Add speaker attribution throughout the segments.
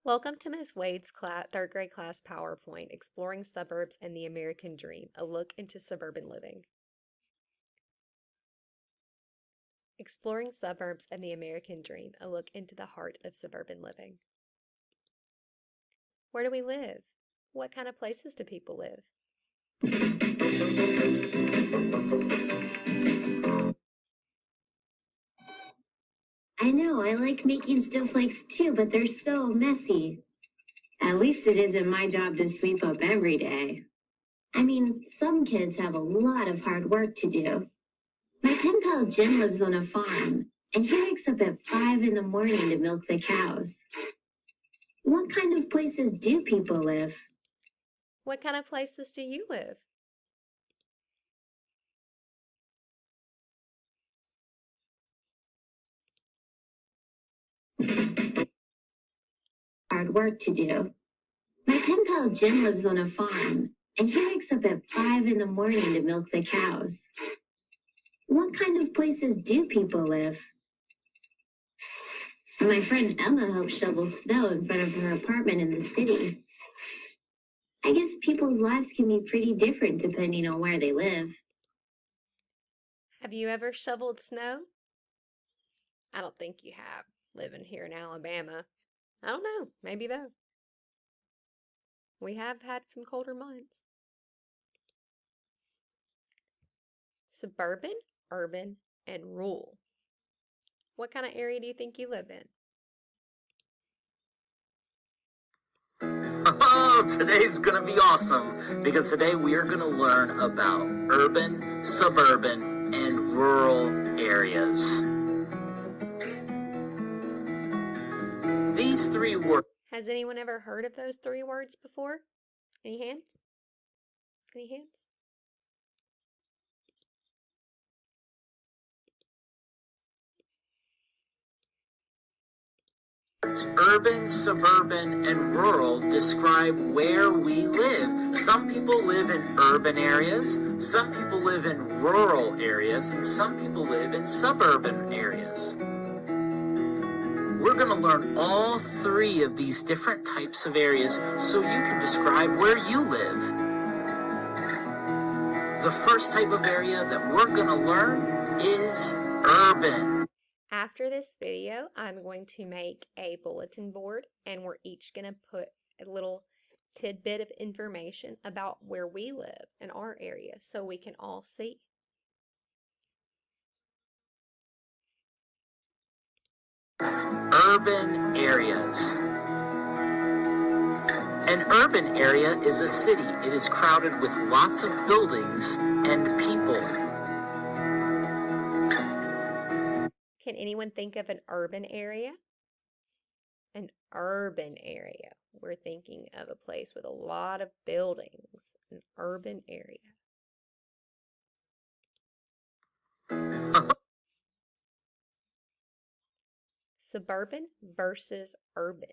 Speaker 1: Welcome to Ms. Wade's third grade class PowerPoint, Exploring Suburbs and the American Dream, a look into suburban living. Exploring Suburbs and the American Dream, a look into the heart of suburban living. Where do we live? What kind of places do people live?
Speaker 2: I know, I like making snowflakes too, but they're so messy. At least it isn't my job to sweep up every day. I mean, some kids have a lot of hard work to do. My pen pal Jim lives on a farm, and he wakes up at 5 in the morning to milk the cows. What kind of places do people live?
Speaker 1: What kind of places do you live?
Speaker 2: Hard work to do. My pen pal Jim lives on a farm, and he wakes up at 5 in the morning to milk the cows. What kind of places do people live? My friend Emma helps shovel snow in front of her apartment in the city. I guess people's lives can be pretty different depending on where they live.
Speaker 1: Have you ever shoveled snow? I don't think you have, living here in Alabama. I don't know, maybe though. We have had some colder months. Suburban, urban, and rural. What kind of area do you think you live in?
Speaker 3: Oh, today's gonna be awesome because today we are gonna learn about urban, suburban, and rural areas. These three words.
Speaker 1: Has anyone ever heard of those three words before? Any hands? Any hands?
Speaker 3: Urban, suburban, and rural describe where we live. Some people live in urban areas, some people live in rural areas, and some people live in suburban areas. We're going to learn all three of these different types of areas so you can describe where you live. The first type of area that we're going to learn is urban.
Speaker 1: After this video, I'm going to make a bulletin board, and we're each going to put a little tidbit of information about where we live in our area so we can all see.
Speaker 3: Urban areas. An urban area is a city. It is crowded with lots of buildings and people.
Speaker 1: Can anyone think of an urban area? An urban area. We're thinking of a place with a lot of buildings. An urban area. Suburban versus urban.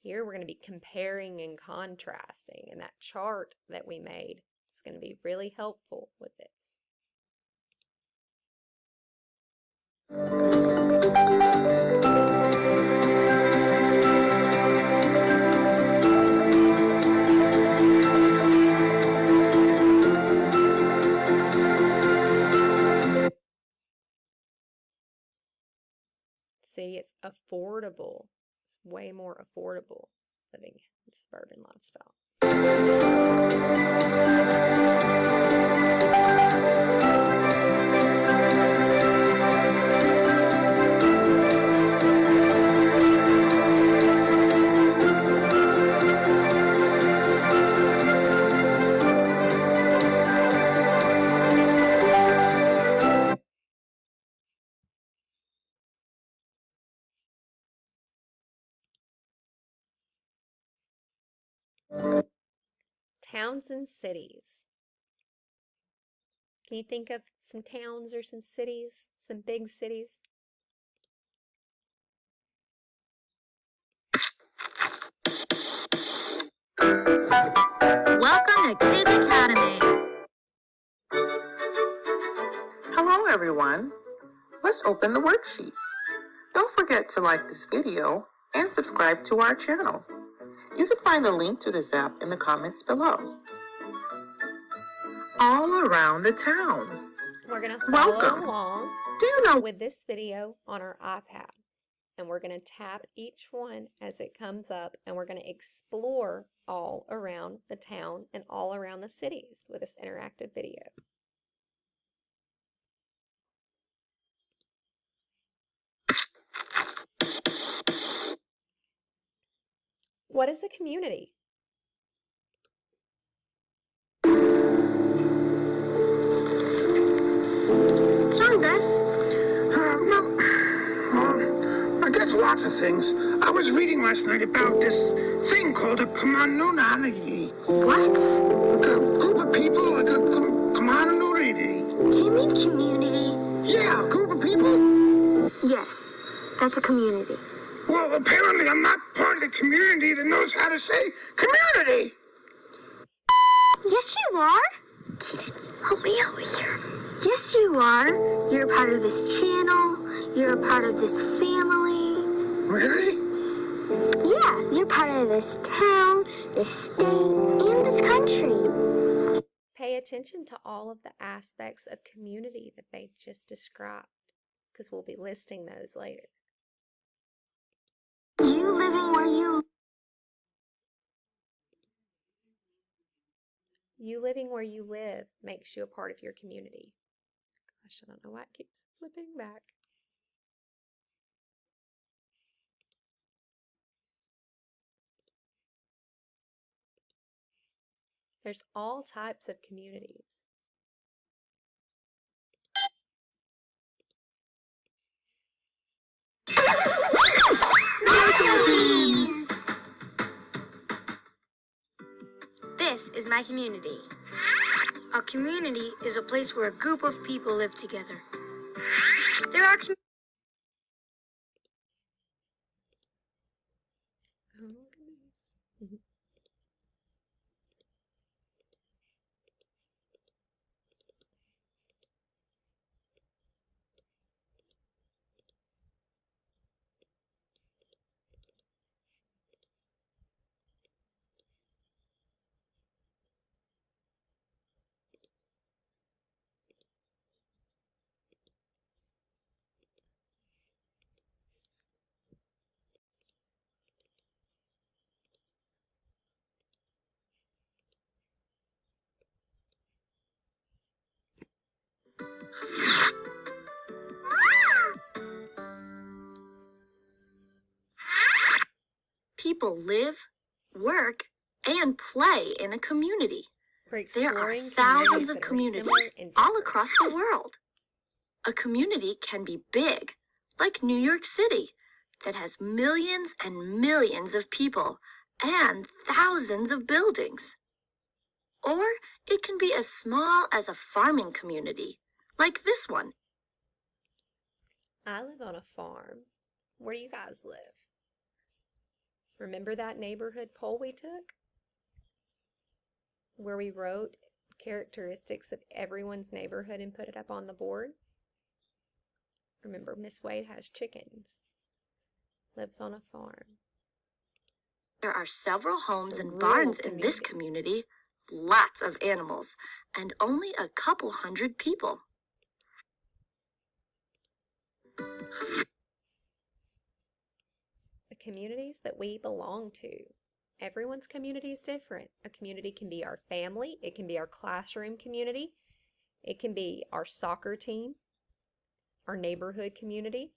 Speaker 1: Here we're going to be comparing and contrasting, and that chart that we made is going to be really helpful with this. See, it's affordable. It's way more affordable living in suburban lifestyle. Towns and cities. Can you think of some towns or some cities, some big cities?
Speaker 4: Welcome to Kids Academy.
Speaker 5: Hello everyone. Let's open the worksheet. Don't forget to like this video and subscribe to our channel. You can find the link to this app in the comments below. All around the town.
Speaker 1: We're going to follow
Speaker 5: Welcome.
Speaker 1: along
Speaker 5: Do you know
Speaker 1: with this video on our iPad. And we're going to tap each one as it comes up, and we're going to explore all around the town and all around the cities with this interactive video. What is a community?
Speaker 2: Song this.
Speaker 6: I guess lots of things. I was reading last night about this thing called a community.
Speaker 2: What?
Speaker 6: Like a group of people, like a community.
Speaker 2: Do you mean community?
Speaker 6: Yeah, a group of people.
Speaker 2: Yes, that's a community.
Speaker 6: Well, apparently I'm not part of the community that knows how to say community.
Speaker 2: Yes, you are. Help me over here. Yes, you are. You're a part of this channel. You're a part of this family.
Speaker 6: Really?
Speaker 2: Yeah, you're part of this town, this state, and this country.
Speaker 1: Pay attention to all of the aspects of community that they just described, because we'll be listing those later.
Speaker 2: You living where you...
Speaker 1: You living where you live makes you a part of your community. Gosh, I don't know why it keeps flipping back. There's all types of communities.
Speaker 7: This is my community. A community is a place where a group of people live together. There are
Speaker 1: Oh, goodness.
Speaker 7: people live, work, and play in a community.
Speaker 1: We're
Speaker 7: There are
Speaker 1: exploring
Speaker 7: thousands of
Speaker 1: that are
Speaker 7: communities
Speaker 1: similar and
Speaker 7: all
Speaker 1: different.
Speaker 7: across the world. A community can be big, like New York City, that has millions and millions of people and thousands of buildings. Or it can be as small as a farming community, like this one.
Speaker 1: I live on a farm. Where do you guys live? Remember that neighborhood poll we took? Where we wrote characteristics of everyone's neighborhood and put it up on the board? Remember, Miss Wade has chickens. Lives on a farm.
Speaker 7: There are several homes
Speaker 1: It's a
Speaker 7: and
Speaker 1: rural
Speaker 7: barns in this community, lots of animals, and only a couple hundred people.
Speaker 1: The communities that we belong to. Everyone's community is different. A community can be our family. It can be our classroom community. It can be our soccer team, our neighborhood community.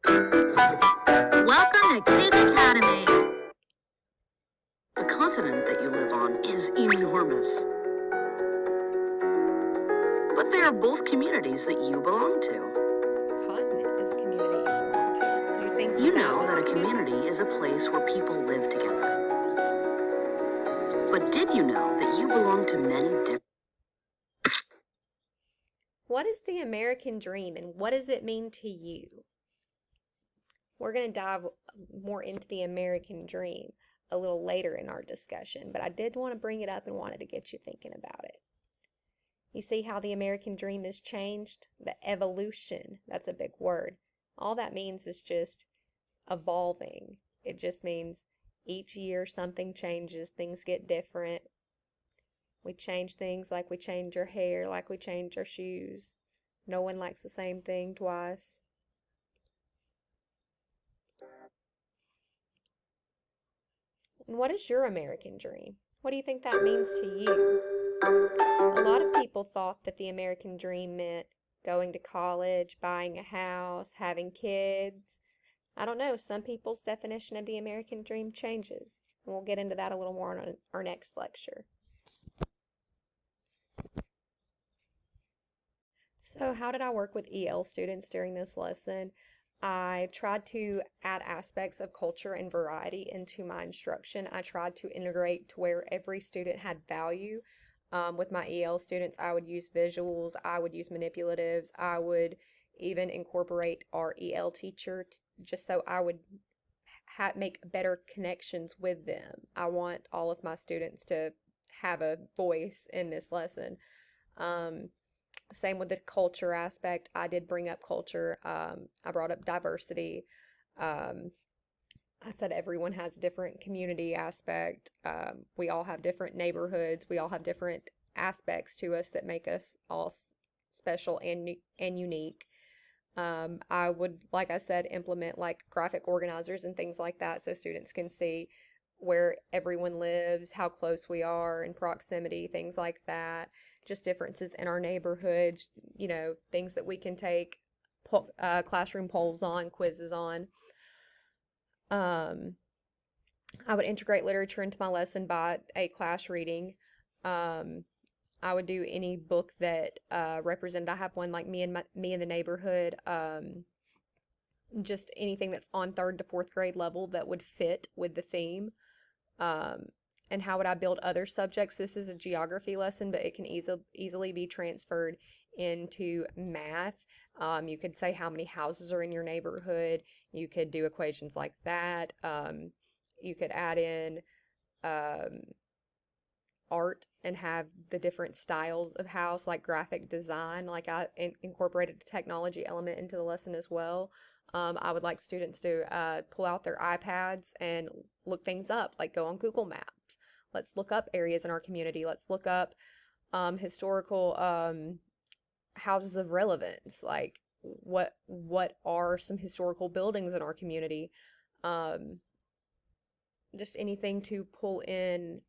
Speaker 4: Welcome to Kids Academy.
Speaker 8: The continent that you live on is enormous. But they are both communities that you belong to.
Speaker 1: Continent is a community you belong to. You think
Speaker 8: You know
Speaker 1: was
Speaker 8: that a community is a place where people live together. But did you know that you belong to many different...
Speaker 1: What is the American dream and what does it mean to you? We're going to dive more into the American dream a little later in our discussion, but I did want to bring it up and wanted to get you thinking about it. You see how the American dream has changed? The evolution, that's a big word, All that means is just evolving. It just means each year something changes, things get different. We change things like we change our hair, like we change our shoes. No one likes the same thing twice. And what is your American dream? What do you think that means to you? A lot of people thought that the American dream meant going to college, buying a house, having kids. I don't know, some people's definition of the American dream changes. And we'll get into that a little more on our next lecture. So how did I work with EL students during this lesson? I tried to add aspects of culture and variety into my instruction. I tried to integrate to where every student had value. With my EL students, I would use visuals, I would use manipulatives, I would even incorporate our EL teacher just so I would make better connections with them. I want all of my students to have a voice in this lesson. Same with the culture aspect. I did bring up culture. I brought up diversity. I said everyone has a different community aspect. We all have different neighborhoods. We all have different aspects to us that make us all special and unique. I would, like I said, implement like graphic organizers and things like that so students can see where everyone lives, how close we are in proximity, things like that. Just differences in our neighborhoods, things that we can take classroom polls on, quizzes on. I would integrate literature into my lesson by a class reading. I would do any book that represented. I have one like Me and the Neighborhood. Just anything that's on 3rd to 4th grade level that would fit with the theme. And how would I build other subjects? This is a geography lesson, but it can easily be transferred into math. You could say how many houses are in your neighborhood. You could do equations like that. You could add in art and have the different styles of house, like graphic design. Like I incorporated a technology element into the lesson as well. I would like students to pull out their iPads and look things up, like go on Google Maps. Let's look up areas in our community. Let's look up historical houses of relevance. Like what are some historical buildings in our community? Just anything to pull in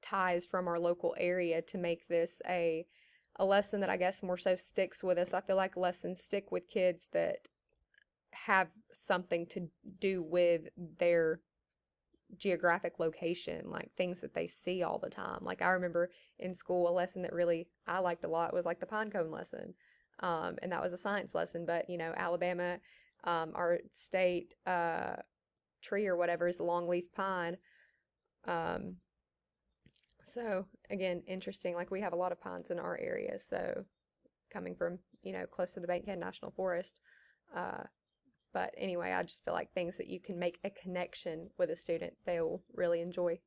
Speaker 1: ties from our local area to make this a lesson that I guess more so sticks with us. I feel like lessons stick with kids that have something to do with their geographic location, like things that they see all the time. Like I remember in school, a lesson that really I liked a lot was like the pine cone lesson. And that was a science lesson, but Alabama, our state tree or whatever is the longleaf pine. So again, interesting. Like we have a lot of pines in our area. So coming from, close to the Bankhead National Forest. But anyway, I just feel like things that you can make a connection with a student, they'll really enjoy.